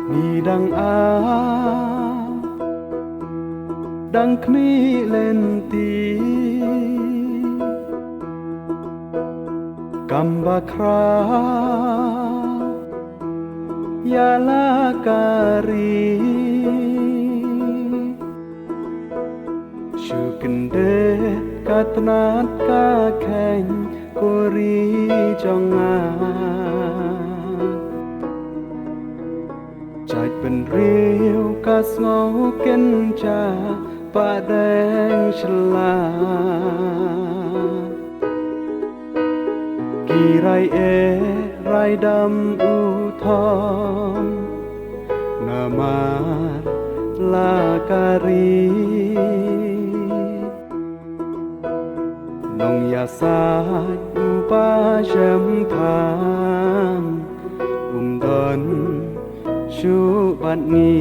Ni dang dang khmi len ti kamba kra ya la kari shukende katnat ka khain kori jonga chạy bên riêu ca ngô kinh cha ba đen chla kỳ rai e rai đam u thom namar la kari nong ya sa u pa jam pham don Shu bat ni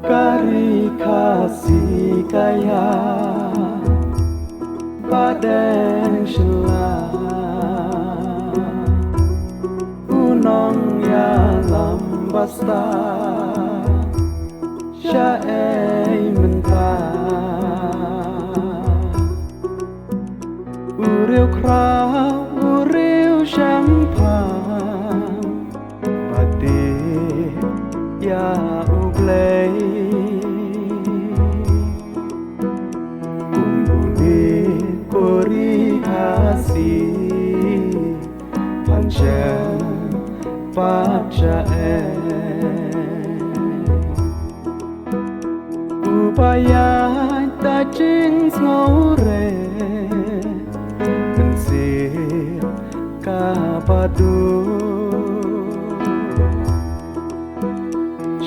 kari kasi kaya badan shla unong ya lambasta sha ei menta uriu kra uriu shampa ya ublei kumbuni kori kasi pancen paca upaya ta jing ngore bensir kapadu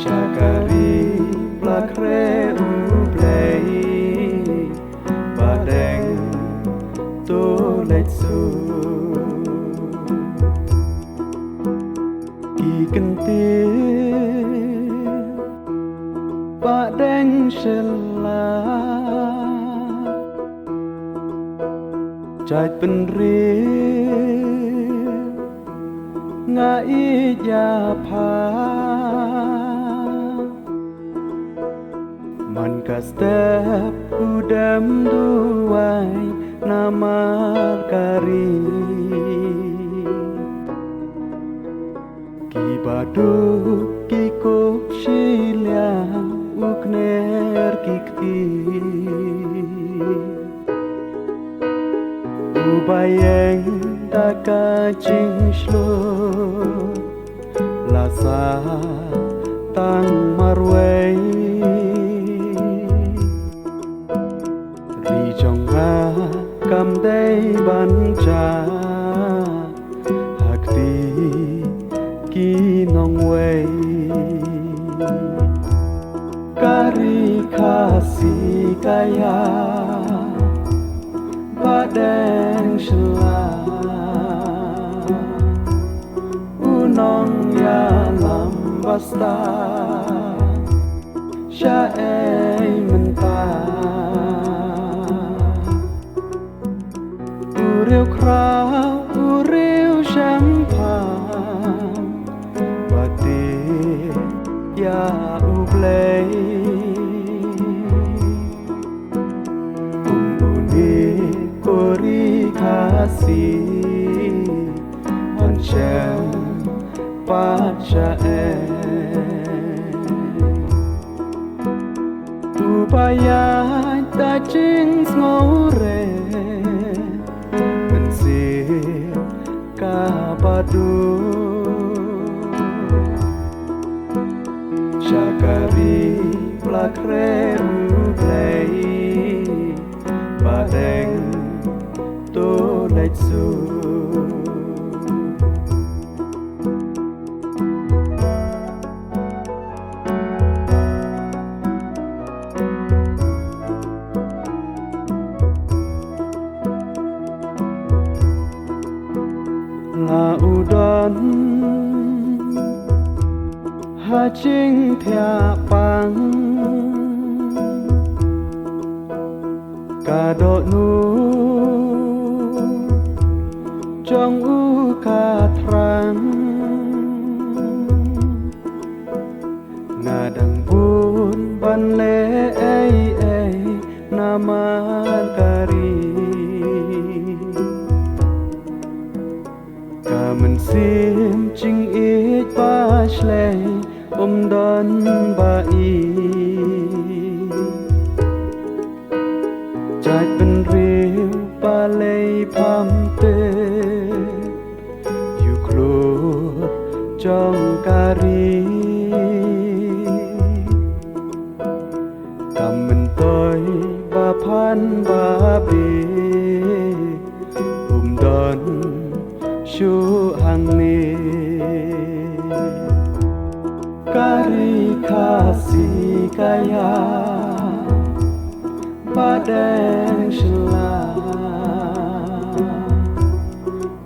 Shakari plakre ublei badeng to letsu ki kenti badeng shela chai penri ngai ya pha Man ka step udam duai namar kari Ki badu ki kop shilya ukner kikti Ubayeng taka jing shlo Lasa tang marway Kam day ban cha hakti ki nong way kari kasi kaya badeng shla unong ya lambasta sha ei menta Uriu kra, uriu champagne Bati ya ublei Kumbuni kori kasi Pancen paca Upaya ta jing ngore Kapadu Shakari plakre ublei badeng to letsu La udon hà chính thea bằng cả độ nu trong u cả trăng ngà đằng buồn ban lễ ấy naman kari cả mình sim chinh ít ba shle đón ba y chạy bên riêu ba lây pham têอยู่ครัวจ้องการีกำมันต้อยบาพันบาบีหุ่มดอนชูหังนีการีคาสีกายาบาแดงฉลา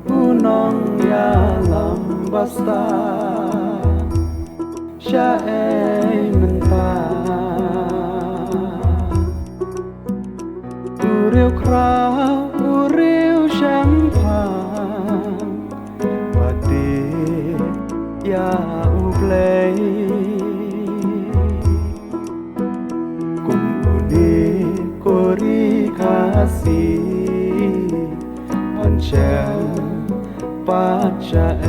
ผู้น้องยาลำบาสตาชาเอมันตาอูเรียวคราวอูเรียวช้ำผ่านบาดียาอูเปลยกุมอูนีโกรีคาสีพันเชลปาชาเอ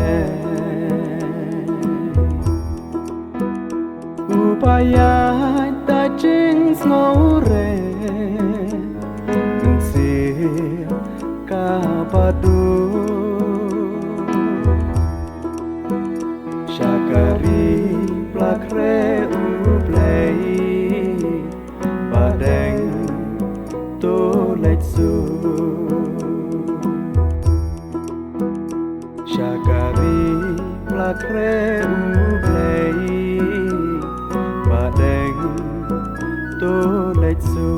อุปายาตาจิงสโนเรมันเสียกาปาดูชาการีปลาเครอุเปลยบาแดงโตเล็ดสูชาการีปลาเครอุเปลยบาแดงโตเล็ดสู